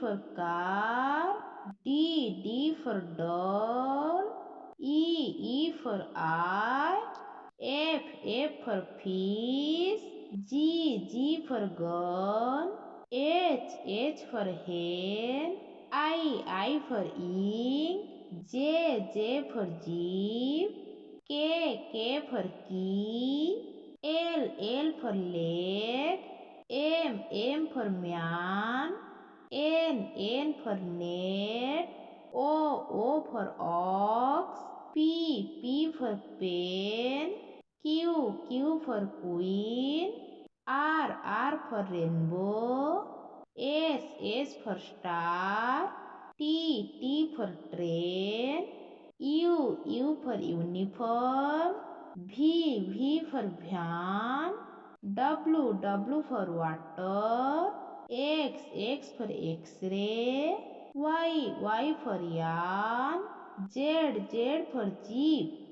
for car, D for doll, E for eye, F for fish, G for gun, H for hen, I for ink, J for jeep, K for key, L for leg, M for man, N for net, O for ox, P for pen, Q for queen, R for rainbow, S for star, T for train, U for uniform, V for van, W for water, X for X-ray, Y for yarn, Z for jeep.